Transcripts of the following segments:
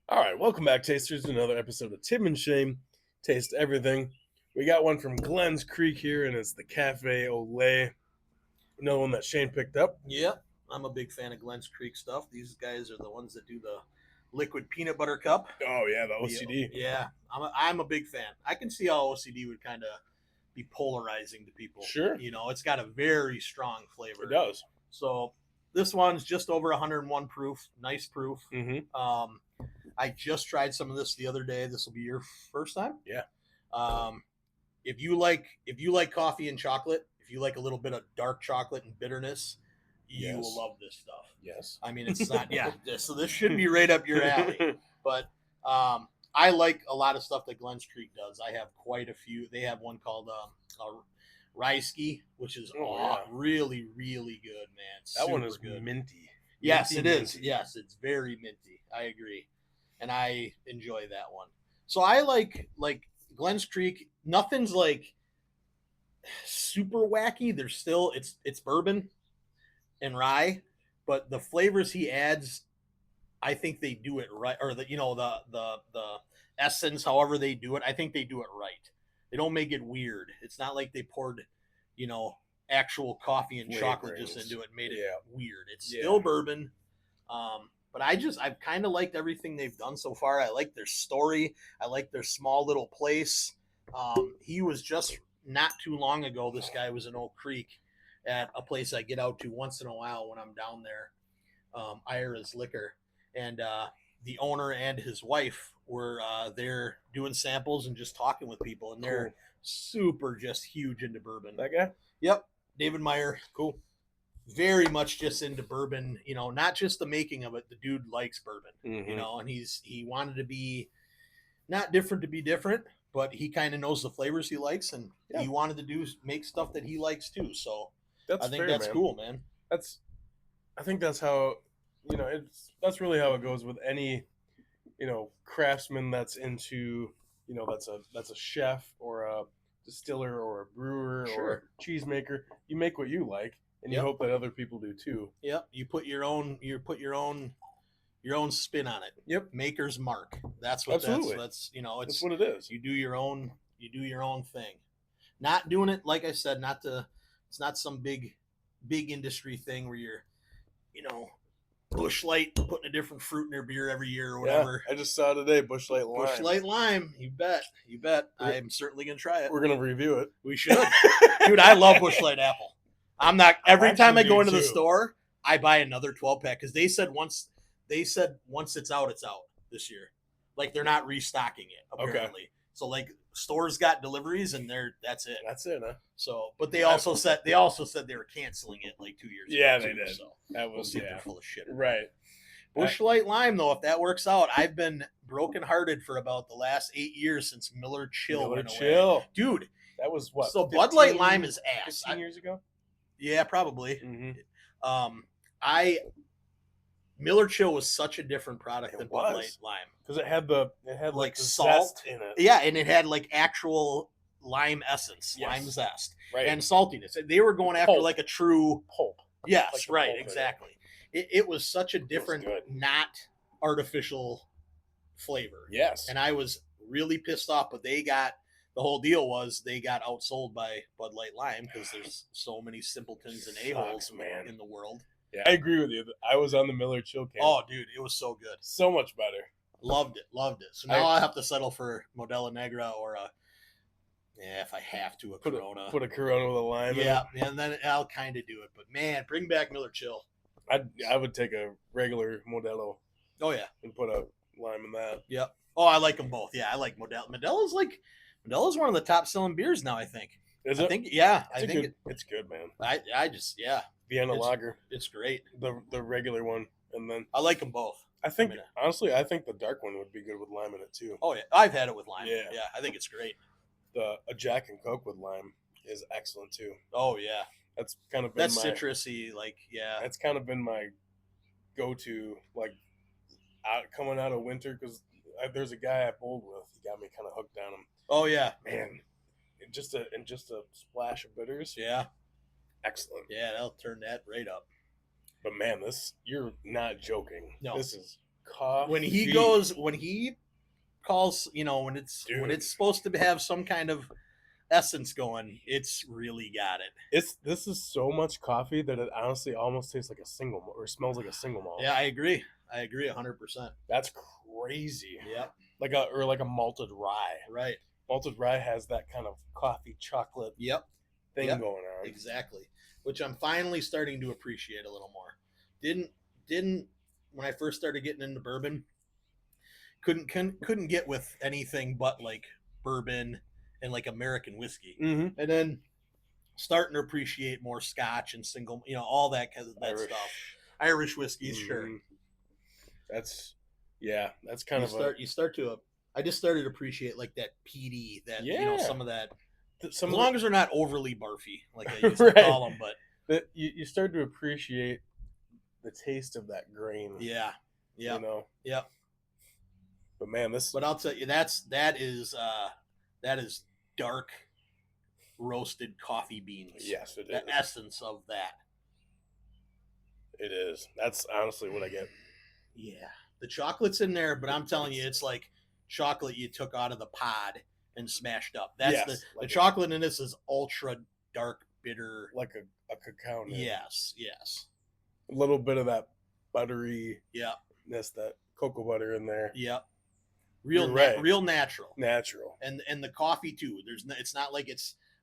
All right, welcome back, tasters, to another episode of Tim and Shayne Taste Everything. We got one from Glens Creek here, and it's the Cafe Ole. Another one that Shayne picked up. Yeah, I'm a big fan of Glens Creek stuff. These guys are the ones that do the liquid peanut butter cup. Oh yeah, the OCD. Yeah, I'm a big fan. I can see how OCD would kind of be polarizing to people. Sure, It's got a very strong it flavor. does. So this one's just over 101 proof. Nice proof. Mm-hmm. I just tried some of this the other day. This will be your first time. Yeah. If you like coffee and chocolate, if you like a little bit of dark chocolate and bitterness, you Yes. will love this stuff. Yes. I mean, it's not, yeah. So this should be right up your alley. But I like a lot of stuff that Glens Creek does. I have quite a few. They have one called Ryeski, which is really, really good, man. That one is good. minty. Yes, Minty, it is. minty. Yes, it's very minty. I agree, and I enjoy that one. So I like Glens Creek. Nothing's like super wacky. There's still it's bourbon and rye, but the flavors he adds, I think they do it right, or the essence, however they do it. I think they do it right. They don't make it weird. It's not like they poured, actual coffee and chocolate just into it and made it weird. It's still bourbon. But I've kind of liked everything they've done so far. I like their story. I like their small little place. He was just not too long ago. This guy was in Oak Creek at a place I get out to once in a while when I'm down there, Ira's Liquor. And the owner and his wife were there doing samples and just talking with people. And they're super just huge into bourbon. That guy? Yep. David Meyer. Cool. Very much just into bourbon, not just the making of it. The dude likes bourbon, Mm-hmm. and he wanted to be not different to be different, but he kind of knows the flavors he likes, and he wanted to make stuff that he likes too. So I think that's cool, man. I think that's how, that's really how it goes with any, craftsman that's into, that's a chef or a distiller or a brewer or a cheesemaker. You make what you like. And you hope that other people do too. Yep. You put your own spin on it. Yep. Maker's mark. That's what that's that's what it is. You do your own thing. Not doing it, like I said, it's not some big industry thing where you're, Busch Light putting a different fruit in their beer every year or whatever. Yeah, I just saw today Busch Light Lime. Busch Light Lime. You bet. I'm certainly gonna try it. We're gonna review it. We should. Dude, I love Busch Light Apple. I'm not every time I go into the store, I buy another 12-pack because they said once it's out this year. Like they're not restocking it apparently. Okay. So like stores got deliveries and that's it. That's it, huh? So, but they also said they were canceling it like 2 years ago. Yeah, they did. So that was they're full of shit. Right. Busch Light Lime though, if that works out, I've been brokenhearted for about the last 8 years since Miller Chill went away. Dude, that was what? So Bud Light Lime is ass. 15 years ago. Yeah, probably. Mm-hmm. Miller Chill was such a different product than Bud Light Lime because it had like salt in it. Yeah, and it had like actual lime essence, lime zest, and saltiness. They were going after like a true pulp. Yes, like right, pulp exactly. It was such a different, not artificial flavor. Yes, and I was really pissed off, but the whole deal was they got outsold by Bud Light Lime because there's so many simpletons and a-holes in the world. Yeah, I agree with you. I was on the Miller Chill camp. Oh, dude, it was so good. So much better. Loved it. So now I have to settle for Modelo Negra or if I have to, Corona. Put a Corona with a lime in it. And then I'll kind of do it. But, man, bring back Miller Chill. I would take a regular Modelo. Oh, yeah. And put a lime in that. Yep. Oh, I like them both. Yeah, I like Modelo. Modelo's one of the top selling beers now, I think. Is it? I think, yeah. It's good, man. I just, yeah. Vienna Lager. It's great. The regular one. And then I like them both. Honestly, I think the dark one would be good with lime in it, too. Oh, yeah. I've had it with lime. Yeah. Yeah, I think it's great. A Jack and Coke with lime is excellent, too. Oh, yeah. That's kind of been citrusy, like, yeah. That's kind of been my go-to, like, coming out of winter, because there's a guy I bowled with. He got me kind of hooked on him. Oh, yeah. Man, just a splash of bitters. Yeah. Excellent. Yeah, that'll turn that right up. But man, you're not joking. No. This is coffee. when he calls, when it's Dude. supposed to have some kind of essence going, it's really got it. This is so much coffee that it honestly almost tastes like a single malt, or smells like a single malt. Yeah, I agree 100%. That's crazy. Yep. Like a malted rye. Right. Malted rye has that kind of coffee chocolate Yep. thing Yep. going on. Exactly. Which I'm finally starting to appreciate a little more. Didn't when I first started getting into bourbon, couldn't get with anything but like bourbon and like American whiskey. Mm-hmm. And then starting to appreciate more Scotch and single, all that kind of that stuff. Irish whiskeys, sure. That's kind of I just started to appreciate like that peaty, that some of that. As of long as they're not overly barfy, like I used to call them, but you start to appreciate the taste of that grain. Yeah. Yep. But man, But I'll tell you, that is dark roasted coffee beans. Yes, it the is. essence of that. It is. That's honestly what I get. Yeah, the chocolate's in there, but I'm telling you, it's like chocolate you took out of the pod and smashed up. That's the chocolate in this is ultra dark, bitter, like a cacao nib. Yes. A little bit of that buttery. Yeah. That cocoa butter in there. Yep. Real natural. Natural. And the coffee too. It's not like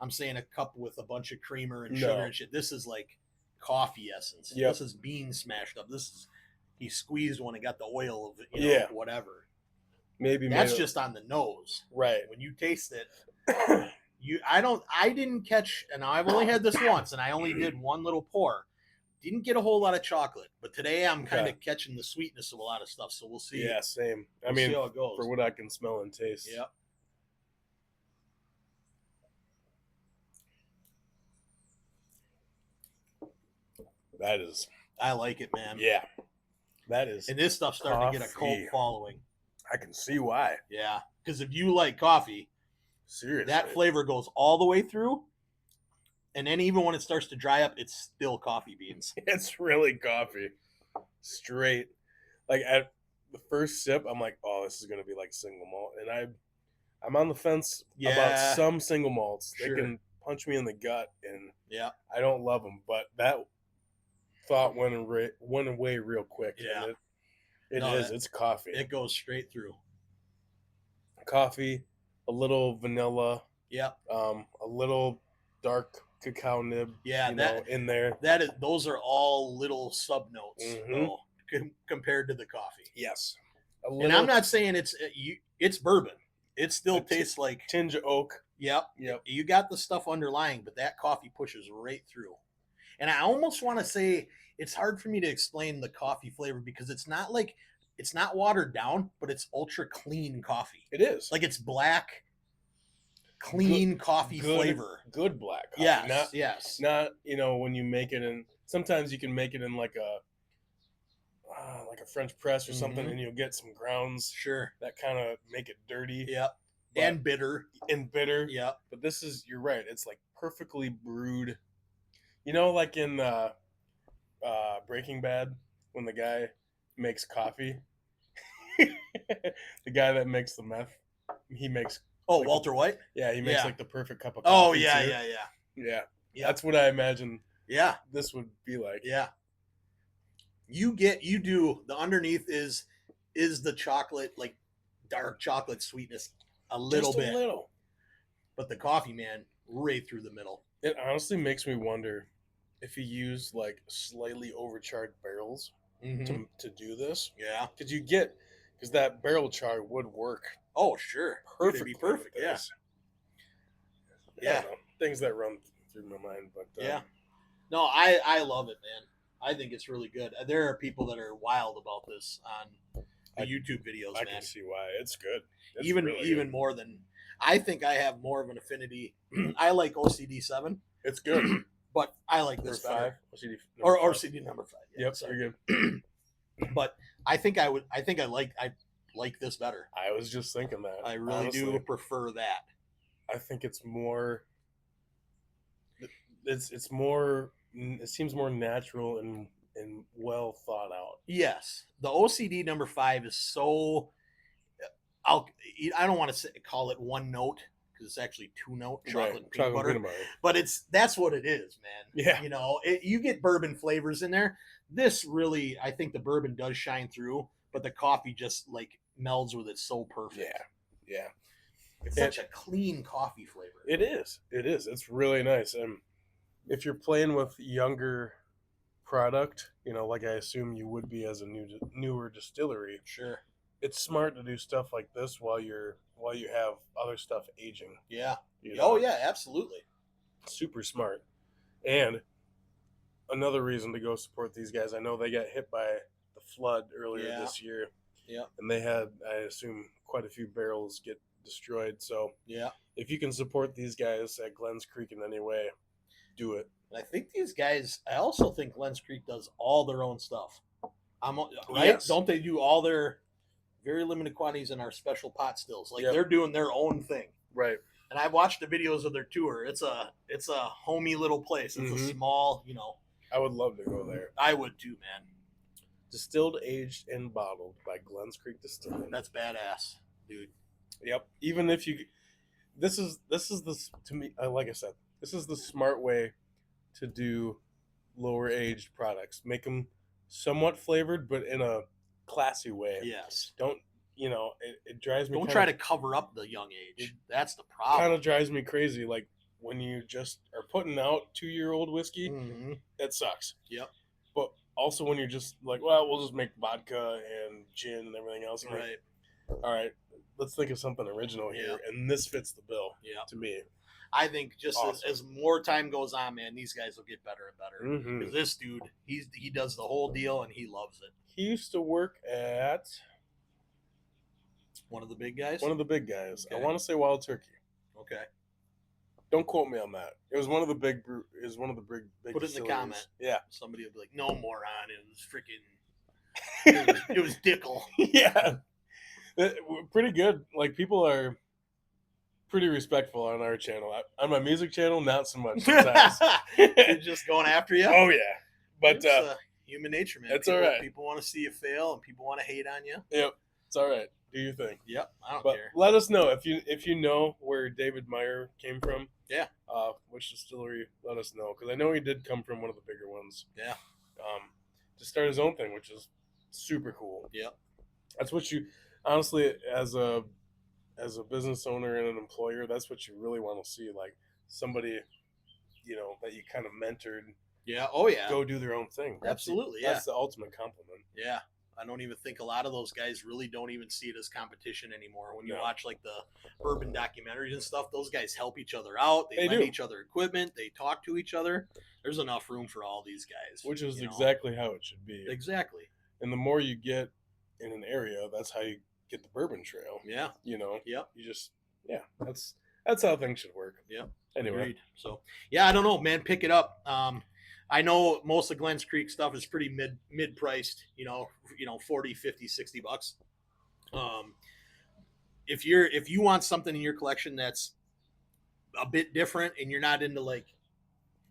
I'm saying a cup with a bunch of creamer and sugar and shit. This is like coffee essence. Yep. This is beans smashed up. This is he squeezed one and got the oil of it, whatever. Maybe that's just on the nose. Right. When you taste it, I didn't catch, and I've only had this once, and I only did one little pour. Didn't get a whole lot of chocolate, but today I'm kind of catching the sweetness of a lot of stuff, so we'll see. Yeah, same. We'll see how it goes. For what I can smell and taste. Yep. That is. I like it, man. Yeah. That is. And this stuff's starting to get a cult following. I can see why. Yeah, because if you like coffee, seriously, that flavor goes all the way through. And then even when it starts to dry up, it's still coffee beans. It's really coffee. Straight. Like at the first sip, I'm like, oh, this is going to be like single malt. And I'm on the fence about some single malts. They can punch me in the gut, and I don't love them. But that thought went away real quick. Yeah. It's coffee. It goes straight through. Coffee, a little vanilla. Yep. A little dark cacao nib. Yeah, in there. Those are all little sub notes compared to the coffee. Yes. And I'm not saying it's bourbon. It still tastes like tinge of oak. Yep. You got the stuff underlying, but that coffee pushes right through. And I almost want to say it's hard for me to explain the coffee flavor because it's not watered down, but it's ultra clean coffee. It is. Like it's black, clean coffee flavor. Good black coffee. Yes. Not, when you make it in, sometimes you can make it in like a French press or something, and you'll get some grounds. Sure. That kind of make it dirty. Yep. And bitter. Yep. But you're right. It's like perfectly brewed. Like in Breaking Bad, when the guy makes coffee, the guy that makes the meth, he makes. Oh, Walter White? Yeah, he makes like the perfect cup of coffee. Oh, yeah. Yeah. That's what I imagine. Yeah. This would be like. Yeah. The underneath is the chocolate, like dark chocolate sweetness a little bit. But the coffee, man, right through the middle. It honestly makes me wonder if you use like slightly overcharred barrels to do this. Yeah. Because that barrel char would work. Oh, sure. It'd be perfect. Yeah. Yeah. Things that run through my mind, but yeah. No, I love it, man. I think it's really good. There are people that are wild about this on the YouTube videos, man. I can see why. It's good. It's even really good. more than I think I have more of an affinity. I like OCD 7. It's good. But I like this better. Or OCD number 5. Yeah, yep, sorry. you're good. But I think I like this better. I was just thinking that. I really do prefer that. I think it's more. It's more. It seems more natural and and well thought out. Yes, the OCD number 5 is so. I'll. I don't want to call it one note because it's actually 2 note chocolate and peanut butter. But that's what it is, man. Yeah. You know, you get bourbon flavors in there. This really, I think the bourbon does shine through, but the coffee just like melds with it so perfect. Yeah. It's such a clean coffee flavor. It is. It's really nice. And if you're playing with younger product, you know, like I assume you would be as a newer distillery, Sure. it's smart to do stuff like this while you have other stuff aging. Yeah. You know? Oh yeah, absolutely. Super smart. And another reason to go support these guys, I know they got hit by the flood earlier this year. Yeah. And they had, I assume, quite a few barrels get destroyed. So yeah, if you can support these guys at Glens Creek in any way, do it. And I think these guys. I also think Glens Creek does all their own stuff. Right? Yes. Don't they do all their very limited quantities in our special pot stills? Like they're doing their own thing. Right. And I've watched the videos of their tour. It's a homey little place. It's a small, you know. I would love to go there. I would too, man. Distilled, aged, and bottled by Glens Creek Distillery. That's badass, dude. Yep. Even if you, this is the, to me, like I said, this is the smart way to do lower aged products. Make them somewhat flavored, but in a classy way. Yes. Don't, it drives me. Don't try to cover up the young age. That's the problem. Kind of drives me crazy. Like when you just are putting out 2-year-old whiskey, that sucks. Yep. But also when you're just like, well, we'll just make vodka and gin and everything else. Right. Like, all right, let's think of something original here, and this fits the bill. Yeah. To me, I think just as more time goes on, man, these guys will get better and better. Because this dude, he does the whole deal and he loves it. He used to work at one of the big guys. Okay. I want to say Wild Turkey. Okay. Don't quote me on that. It was one of the big. It was one of the big. Put it in the comment. Yeah. Somebody will be like, "No, moron! It was freaking. it was Dickel." Yeah. Pretty good. Like people are pretty respectful on our channel. On my music channel, not so much. Sometimes. They're just going after you. Oh yeah. But human nature, man. It's all right. People want to see you fail, and people want to hate on you. Yep. It's all right. Do your thing. Yep. I don't care. Let us know if you know where David Meyer came from. Yeah. Which distillery? Let us know because I know he did come from one of the bigger ones. Yeah. To start his own thing, which is super cool. Yep. That's what you honestly as a business owner and an employer, that's what you really want to see. Like somebody, that you kind of mentored. Yeah. Oh yeah. Go do their own thing. Absolutely. That's the ultimate compliment. Yeah. I don't even think a lot of those guys really don't even see it as competition anymore. When you watch like the bourbon documentaries and stuff, those guys help each other out. They lend each other equipment. They talk to each other. There's enough room for all these guys. Which is exactly how it should be. Exactly. And the more you get in an area, that's how you get the bourbon trail. Yeah. Yep. You just, that's how things should work. Yep. Anyway. Agreed. So, yeah, I don't know, man. Pick it up. I know most of Glens Creek stuff is pretty mid priced, 40, 50, $60. If you want something in your collection that's a bit different and you're not into like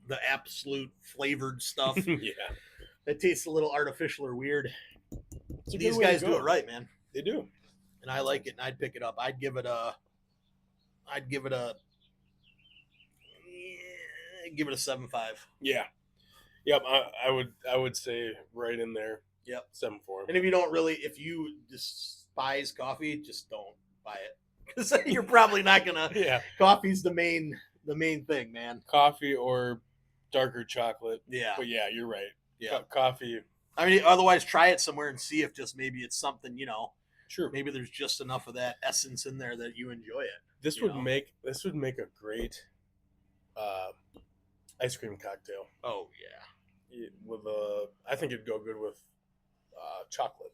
the absolute flavored stuff that tastes a little artificial or weird, these guys do it right, man. They do. And I like it and I'd pick it up. I'd give it a 7.5. Yeah. Yep, I would say right in there. Yep, 7.4. And if you despise coffee, just don't buy it because you're probably not gonna. Yeah, coffee's the main thing, man. Coffee or darker chocolate. Yeah, but yeah, you're right. Yeah, coffee. I mean, otherwise try it somewhere and see if just maybe it's something Sure. Maybe there's just enough of that essence in there that you enjoy it. This would make a great ice cream cocktail. Oh yeah. With I think it'd go good with chocolate,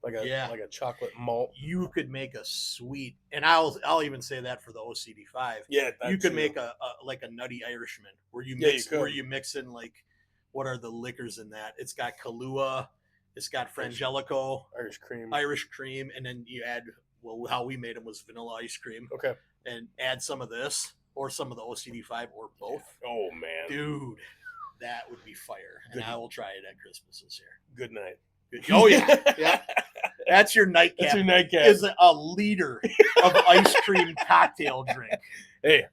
like a chocolate malt. You could make a sweet, and I'll even say that for the OCD5. Yeah, you could make a nutty Irishman where you mix in like what are the liquors in that? It's got Kahlua, it's got Frangelico, Irish cream, and then you add how we made them was vanilla ice cream. Okay, and add some of this or some of the OCD5 or both. Oh man, dude. That would be fire, and Good. I will try it at Christmas this year. Good night. Oh yeah, yeah. That's your nightcap. That's your nightcap. Is a liter of ice cream cocktail drink. Hey,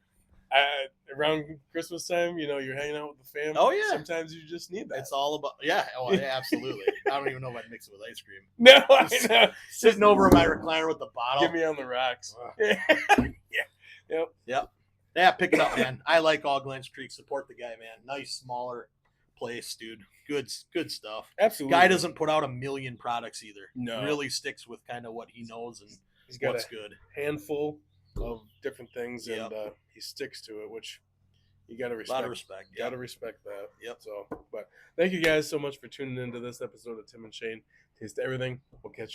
around Christmas time, you're hanging out with the fam. Oh, yeah. Sometimes you just need that. It's all about yeah. Oh, yeah, absolutely. I don't even know if I'd mix it with ice cream. No, I know. Sitting over in my recliner with the bottle. Get me on the rocks. Yeah. Yep. Yeah, pick it up, man. I like all Glens Creek. Support the guy, man. Nice, smaller place, dude. Good stuff. Absolutely. Guy doesn't put out a million products either. No. Really sticks with kind of what he knows and He's got what's a good. handful of different things, Yep. and he sticks to it, which you got to respect. A lot of respect. Got to respect that. Yep. So, but thank you guys so much for tuning into this episode of Tim and Shayne Taste Everything. We'll catch you.